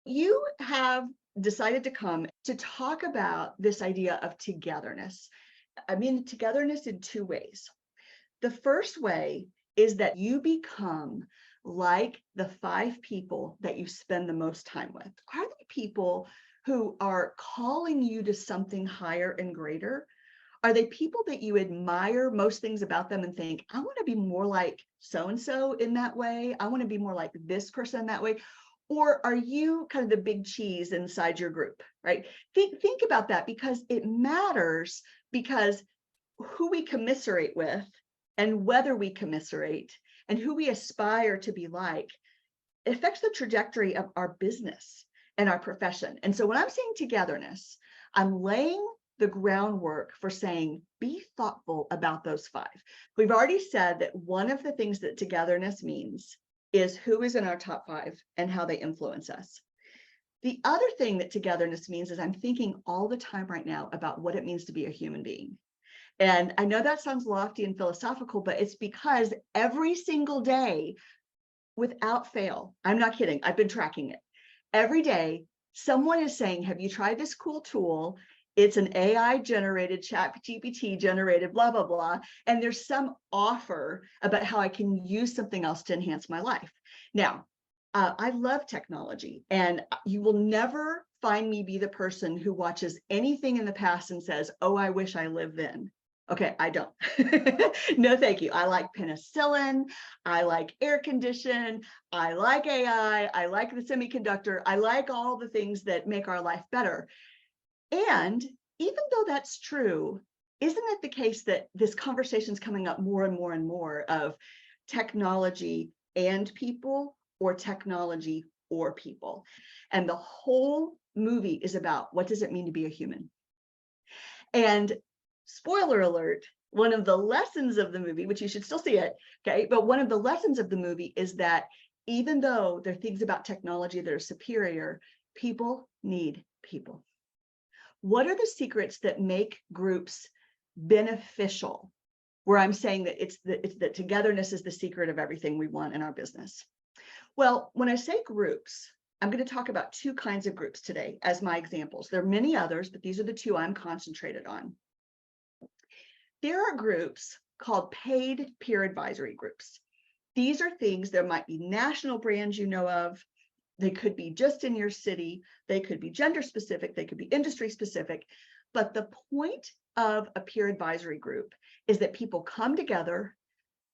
You have decided to come to talk about this idea of togetherness. I mean, togetherness in two ways. The first way is that you become like the 5 people that you spend the most time with. Are they people who are calling you to something higher and greater? Are they people that you admire most things about them and think, I want to be more like so-and-so in that way? I want to be more like this person that way. Or are you kind of the big cheese inside your group, right? Think about that, because it matters, because who we commiserate with and whether we commiserate and who we aspire to be like, it affects the trajectory of our business and our profession. And so when I'm saying togetherness, I'm laying the groundwork for saying, be thoughtful about those 5. We've already said that one of the things that togetherness means is who is in our top 5 and how they influence us. The other thing that togetherness means is I'm thinking all the time right now about what it means to be a human being. And I know that sounds lofty and philosophical, but it's because every single day, without fail, I'm not kidding, I've been tracking it. Every day, someone is saying, have you tried this cool tool? It's an AI generated, ChatGPT generated, blah, blah, blah. And there's some offer about how I can use something else to enhance my life. Now, I love technology, and you will never find me be the person who watches anything in the past and says, oh, I wish I lived then. Okay, I don't. No, thank you. I like penicillin. I like air condition. I like AI. I like the semiconductor. I like all the things that make our life better. And even though that's true, isn't it the case that this conversation is coming up more and more and more of technology and people, or technology or people? And the whole movie is about, what does it mean to be a human? And spoiler alert, one of the lessons of the movie, which you should still see it, okay, but one of the lessons of the movie is that even though there are things about technology that are superior, people need people. What are the secrets that make groups beneficial? Where I'm saying that it's that togetherness is the secret of everything we want in our business. Well, when I say groups, I'm going to talk about 2 kinds of groups today as my examples. There are many others, but these are the 2 I'm concentrated on. There are groups called paid peer advisory groups. These are things, there might be national brands you know of. They could be just in your city. They could be gender specific. They could be industry specific. But the point of a peer advisory group is that people come together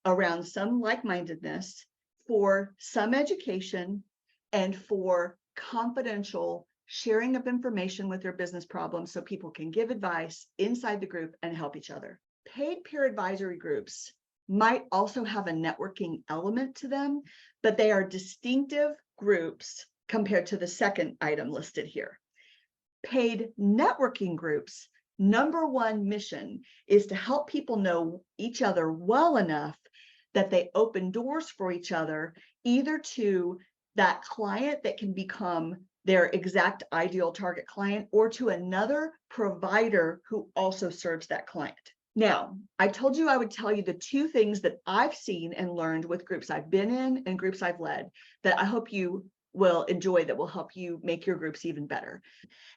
around some like-mindedness for some education and for confidential sharing of information with their business problems, so people can give advice inside the group and help each other. Paid peer advisory groups might also have a networking element to them, but they are distinctive groups compared to the second item listed here. Paid networking groups, number 1 mission is to help people know each other well enough that they open doors for each other, either to that client that can become their exact ideal target client, or to another provider who also serves that client. Now, I told you I would tell you the 2 things that I've seen and learned with groups I've been in and groups I've led that I hope you will enjoy, that will help you make your groups even better.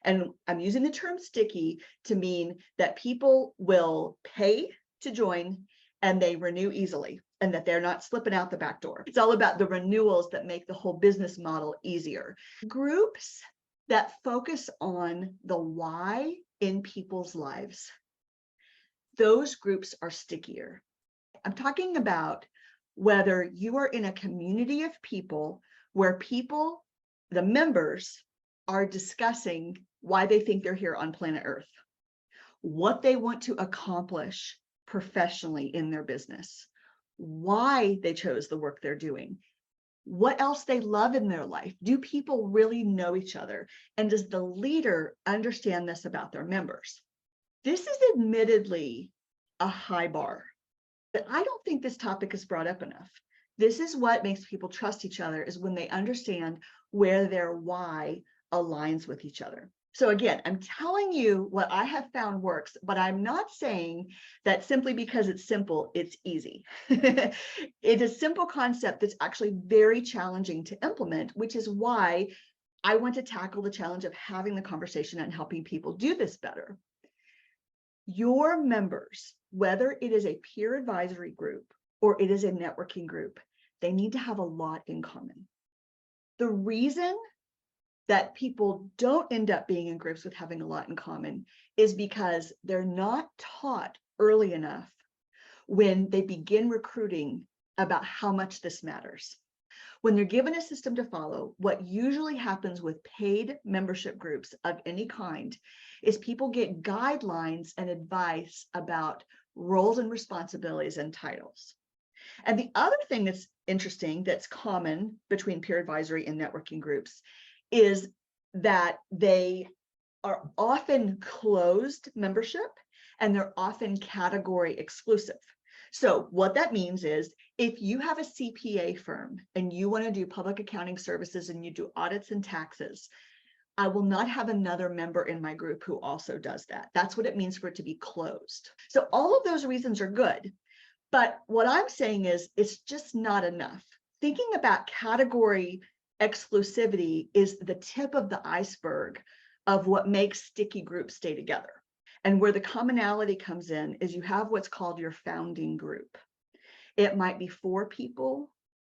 And I'm using the term sticky to mean that people will pay to join and they renew easily, and that they're not slipping out the back door. It's all about the renewals that make the whole business model easier. Groups that focus on the why in people's lives, those groups are stickier. I'm talking about whether you are in a community of people where people, the members, are discussing why they think they're here on planet Earth, what they want to accomplish professionally in their business, why they chose the work they're doing, what else they love in their life. Do people really know each other? And does the leader understand this about their members? This is admittedly a high bar, but I don't think this topic is brought up enough. This is what makes people trust each other, is when they understand where their why aligns with each other. So again, I'm telling you what I have found works, but I'm not saying that simply because it's simple, it's easy. It's a simple concept that's actually very challenging to implement, which is why I want to tackle the challenge of having the conversation and helping people do this better. Your members, whether it is a peer advisory group or it is a networking group, they need to have a lot in common. The reason that people don't end up being in groups with having a lot in common is because they're not taught early enough when they begin recruiting about how much this matters. When they're given a system to follow, what usually happens with paid membership groups of any kind is people get guidelines and advice about roles and responsibilities and titles. And the other thing that's interesting, that's common between peer advisory and networking groups, is that they are often closed membership and they're often category exclusive. So what that means is if you have a CPA firm and you want to do public accounting services and you do audits and taxes, I will not have another member in my group who also does that. That's what it means for it to be closed. So all of those reasons are good. But what I'm saying is it's just not enough. Thinking about category exclusivity is the tip of the iceberg of what makes sticky groups stay together. And where the commonality comes in is you have what's called your founding group. It might be 4 people,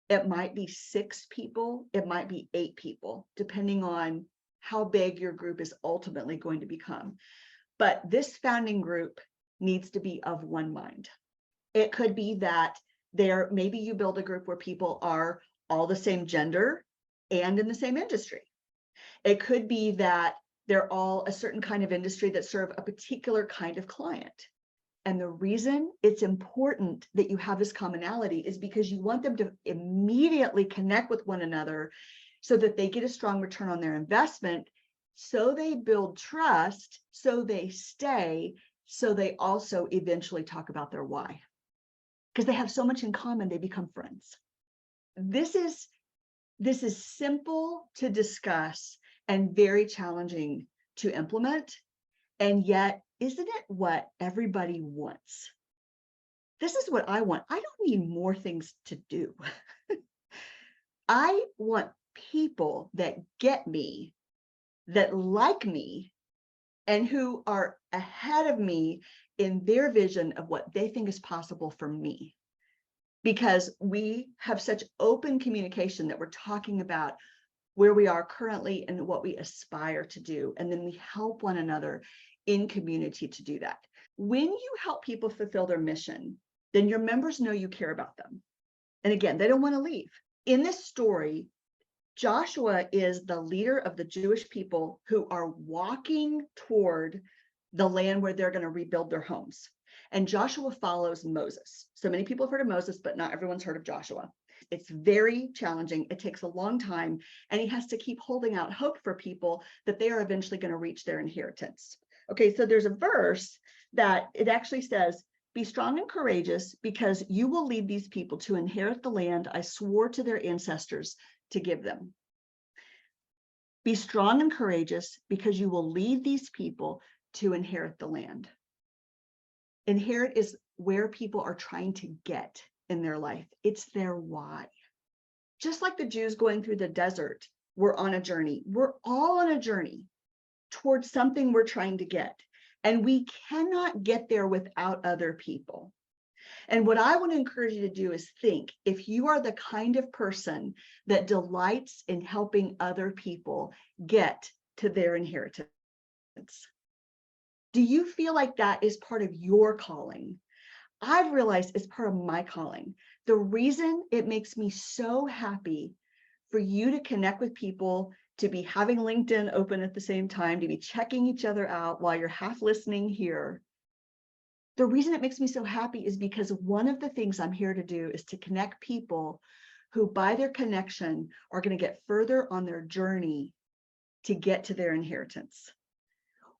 it might be 6 people, it might be 8 people, depending on how big your group is ultimately going to become. But this founding group needs to be of one mind. It could be that maybe you build a group where people are all the same gender and in the same industry. It could be that they're all a certain kind of industry that serve a particular kind of client. And the reason it's important that you have this commonality is because you want them to immediately connect with one another so that they get a strong return on their investment, so they build trust, so they stay, so they also eventually talk about their why. Because they have so much in common, they become friends. This is simple to discuss and very challenging to implement. And yet, isn't it what everybody wants? This is what I want. I don't need more things to do. I want people that get me, that like me, and who are ahead of me in their vision of what they think is possible for me. Because we have such open communication that we're talking about where we are currently and what we aspire to do. And then we help one another in community to do that. When you help people fulfill their mission, then your members know you care about them. And again, they don't want to leave. In this story, Joshua is the leader of the Jewish people who are walking toward the land where they're going to rebuild their homes. And Joshua follows Moses. So many people have heard of Moses, but not everyone's heard of Joshua. It's very challenging. It takes a long time, and he has to keep holding out hope for people that they are eventually going to reach their inheritance. Okay, so there's a verse that it actually says, "Be strong and courageous, because you will lead these people to inherit the land I swore to their ancestors to give them." Be strong and courageous, because you will lead these people to inherit the land. Inherit is where people are trying to get in their life. It's their why. Just like the Jews going through the desert, we're on a journey. We're all on a journey towards something we're trying to get. And we cannot get there without other people. And what I want to encourage you to do is think, if you are the kind of person that delights in helping other people get to their inheritance, do you feel like that is part of your calling? I've realized it's part of my calling. The reason it makes me so happy for you to connect with people, to be having LinkedIn open at the same time, to be checking each other out while you're half listening here. The reason it makes me so happy is because one of the things I'm here to do is to connect people who, by their connection, are going to get further on their journey to get to their inheritance.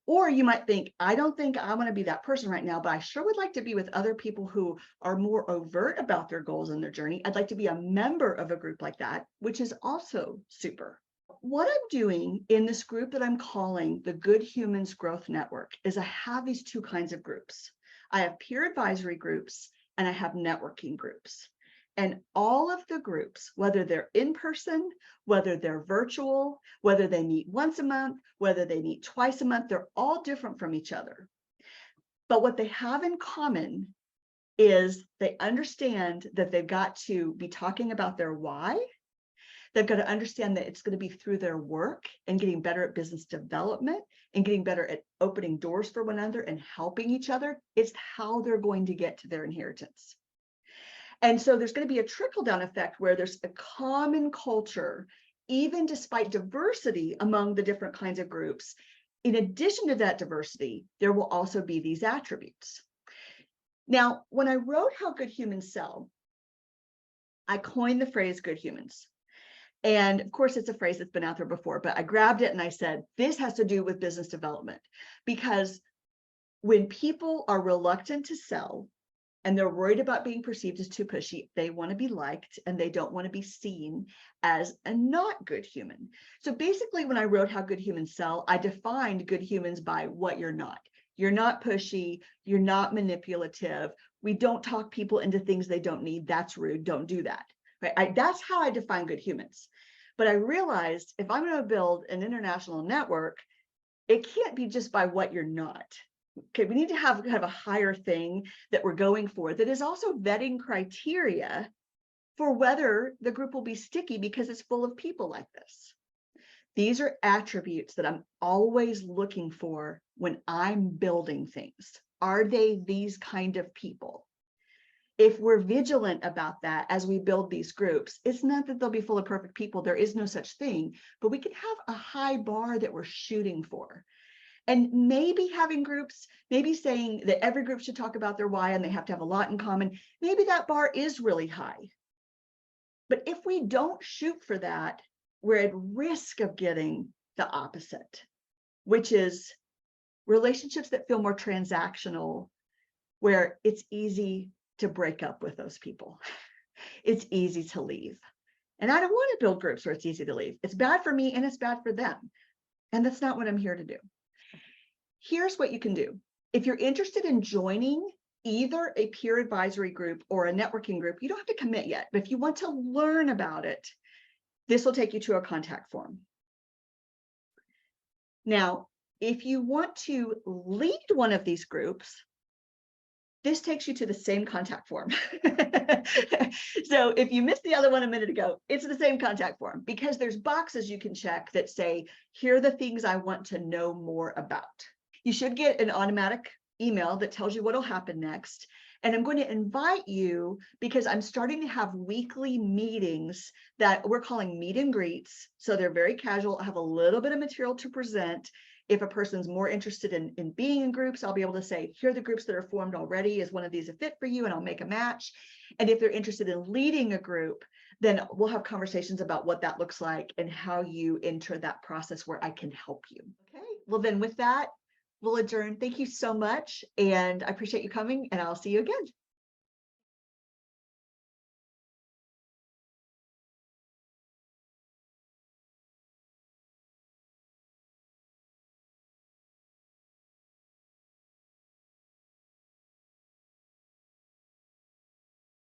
Or you might think, I don't think I want to be that person right now, but I sure would like to be with other people who are more overt about their goals and their journey. I'd like to be a member of a group like that, which is also super. What I'm doing in this group that I'm calling the Good Humans Growth Network is I have these two kinds of groups. I have peer advisory groups and I have networking groups. And all of the groups, whether they're in person, whether they're virtual, whether they meet once a month, whether they meet twice a month, they're all different from each other. But what they have in common is they understand that they've got to be talking about their why. They've got to understand that it's going to be through their work and getting better at business development and getting better at opening doors for one another and helping each other. It's how they're going to get to their inheritance. And so there's going to be a trickle-down effect where there's a common culture, even despite diversity among the different kinds of groups. In addition to that diversity, there will also be these attributes. Now, when I wrote How Good Humans Sell, I coined the phrase good humans. And of course, it's a phrase that's been out there before, but I grabbed it and I said, this has to do with business development. Because when people are reluctant to sell and they're worried about being perceived as too pushy, they want to be liked and they don't want to be seen as a not good human. So basically, when I wrote How Good Humans Sell, I defined good humans by what you're not. You're not pushy. You're not manipulative. We don't talk people into things they don't need. That's rude. Don't do that. Right? That's how I define good humans. But I realized if I'm going to build an international network, it can't be just by what you're not. Okay, we need to have kind of a higher thing that we're going for that is also vetting criteria for whether the group will be sticky because it's full of people like this. These are attributes that I'm always looking for when I'm building things. Are they these kind of people? If we're vigilant about that as we build these groups, it's not that they'll be full of perfect people. There is no such thing, but we can have a high bar that we're shooting for. And maybe having groups, maybe saying that every group should talk about their why and they have to have a lot in common, maybe that bar is really high. But if we don't shoot for that, we're at risk of getting the opposite, which is relationships that feel more transactional, where it's easy to break up with those people. It's easy to leave. And I don't want to build groups where it's easy to leave. It's bad for me and it's bad for them. And that's not what I'm here to do. Here's what you can do. If you're interested in joining either a peer advisory group or a networking group, you don't have to commit yet. But if you want to learn about it, this will take you to a contact form. Now, if you want to lead one of these groups, this takes you to the same contact form. So if you missed the other one a minute ago, it's the same contact form because there's boxes you can check that say, here are the things I want to know more about. You should get an automatic email that tells you what will happen next. And I'm going to invite you because I'm starting to have weekly meetings that we're calling meet and greets. So they're very casual. I have a little bit of material to present. If a person's more interested in being in groups, I'll be able to say, here are the groups that are formed already. Is one of these a fit for you? And I'll make a match. And if they're interested in leading a group, then we'll have conversations about what that looks like and how you enter that process where I can help you. Okay, well then with that, we'll adjourn. Thank you so much. And I appreciate you coming and I'll see you again.